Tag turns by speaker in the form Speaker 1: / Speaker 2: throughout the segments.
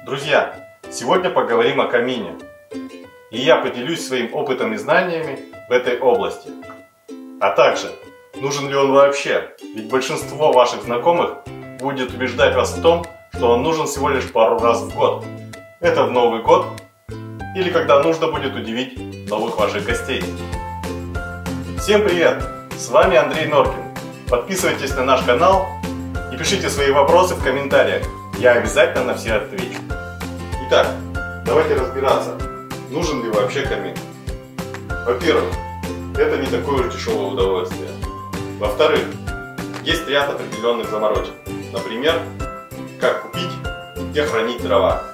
Speaker 1: Друзья, сегодня поговорим о камине. И я поделюсь своим опытом и знаниями в этой области. А также, нужен ли он вообще? Ведь большинство ваших знакомых будет убеждать вас в том, что он нужен всего лишь пару раз в год. Это в Новый год или когда нужно будет удивить новых ваших гостей. Всем привет! С вами Андрей Норкин. Подписывайтесь на наш канал и пишите свои вопросы в комментариях. Я обязательно на все отвечу. Итак, давайте разбираться, нужен ли вообще камин. Во-первых, это не такое уж дешевое удовольствие. Во-вторых, есть ряд определенных заморочек. Например, как купить, где хранить дрова.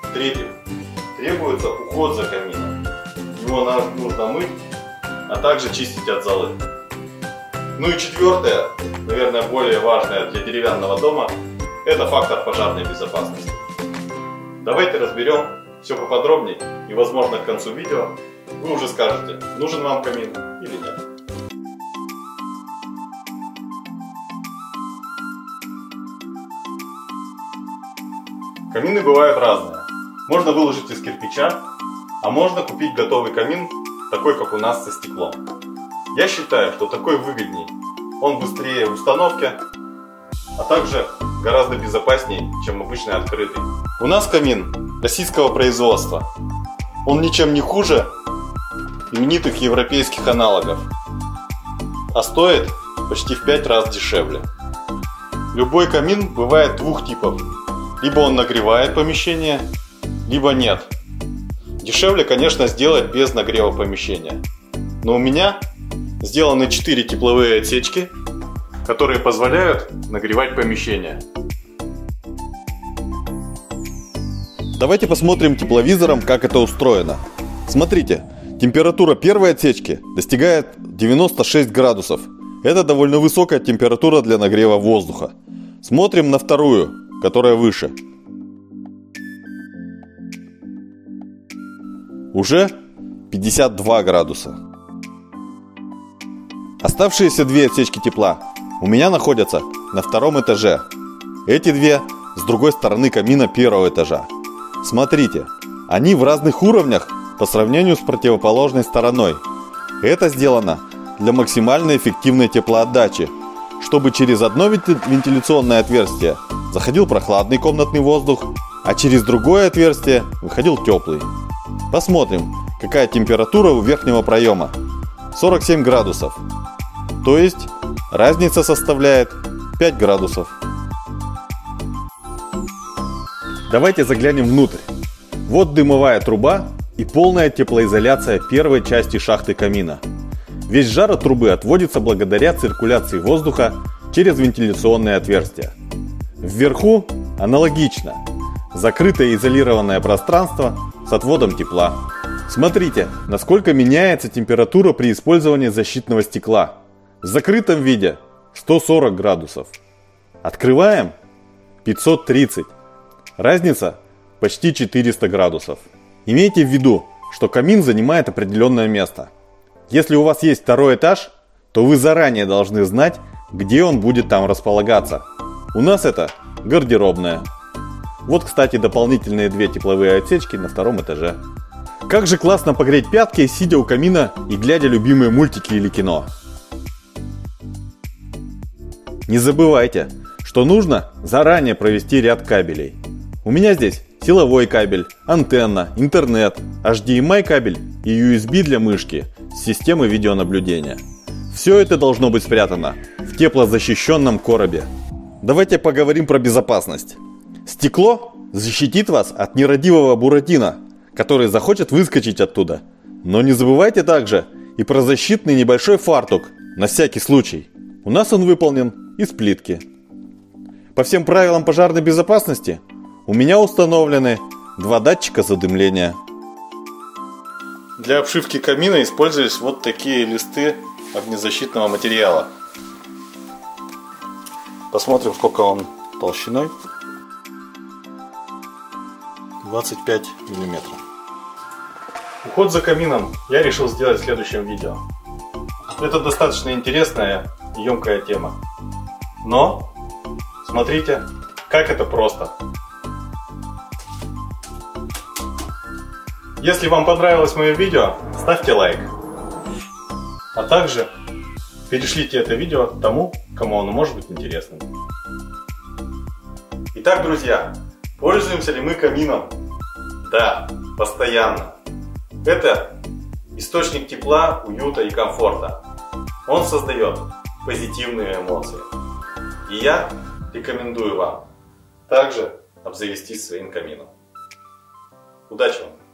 Speaker 1: В-третьих, требуется уход за камином. Его нужно мыть, а также чистить от золы. Ну и четвертое, наверное, более важное для деревянного дома, это фактор пожарной безопасности. Давайте разберем все поподробнее, и возможно к концу видео вы уже скажете, нужен вам камин или нет. Камины бывают разные. Можно выложить из кирпича, а можно купить готовый камин, такой как у нас, со стеклом. Я считаю, что такой выгодней. Он быстрее в установке, а также гораздо безопаснее, чем обычный открытый. У нас камин российского производства. Он ничем не хуже именитых европейских аналогов, а стоит почти в 5 раз дешевле. Любой камин бывает двух типов. Либо он нагревает помещение, либо нет. Дешевле, конечно, сделать без нагрева помещения. Но у меня сделаны 4 тепловые отсечки, которые позволяют нагревать помещение. Давайте посмотрим тепловизором, как это устроено. Смотрите, температура первой отсечки достигает 96 градусов. Это довольно высокая температура для нагрева воздуха. Смотрим на вторую, которая выше. Уже 52 градуса. Оставшиеся две отсечки тепла у меня находятся на втором этаже. Эти две с другой стороны камина первого этажа. Смотрите, они в разных уровнях по сравнению с противоположной стороной. Это сделано для максимально эффективной теплоотдачи, чтобы через одно вентиляционное отверстие заходил прохладный комнатный воздух, а через другое отверстие выходил теплый. Посмотрим, какая температура у верхнего проема. 47 градусов. То есть разница составляет 5 градусов. Давайте заглянем внутрь. Вот дымовая труба и полная теплоизоляция первой части шахты камина. Весь жар от трубы отводится благодаря циркуляции воздуха через вентиляционные отверстия. Вверху аналогично. Закрытое изолированное пространство с отводом тепла. Смотрите, насколько меняется температура при использовании защитного стекла. В закрытом виде 140 градусов. Открываем 530. Разница почти 400 градусов. Имейте в виду, что камин занимает определенное место. Если у вас есть второй этаж, то вы заранее должны знать, где он будет там располагаться. У нас это гардеробная. Вот, кстати, дополнительные две тепловые отсечки на втором этаже. Как же классно погреть пятки, сидя у камина и глядя любимые мультики или кино. Не забывайте, что нужно заранее провести ряд кабелей. У меня здесь силовой кабель, антенна, интернет, HDMI кабель и USB для мышки с системой видеонаблюдения. Все это должно быть спрятано в теплозащищенном коробе. Давайте поговорим про безопасность. Стекло защитит вас от нерадивого Буратино, который захочет выскочить оттуда. Но не забывайте также и про защитный небольшой фартук, на всякий случай. У нас он выполнен из плитки. По всем правилам пожарной безопасности у меня установлены 2 датчика задымления. Для обшивки камина использовались вот такие листы огнезащитного материала. Посмотрим, сколько он толщиной. 25 миллиметров. Уход за камином я решил сделать в следующем видео. Это достаточно интересная и емкая тема. Но смотрите, как это просто. Если вам понравилось мое видео, ставьте лайк. А также перешлите это видео тому, кому оно может быть интересным. Итак, друзья, пользуемся ли мы камином? Да, постоянно. Это источник тепла, уюта и комфорта. Он создает позитивные эмоции. И я рекомендую вам также обзавестись своим камином. Удачи вам!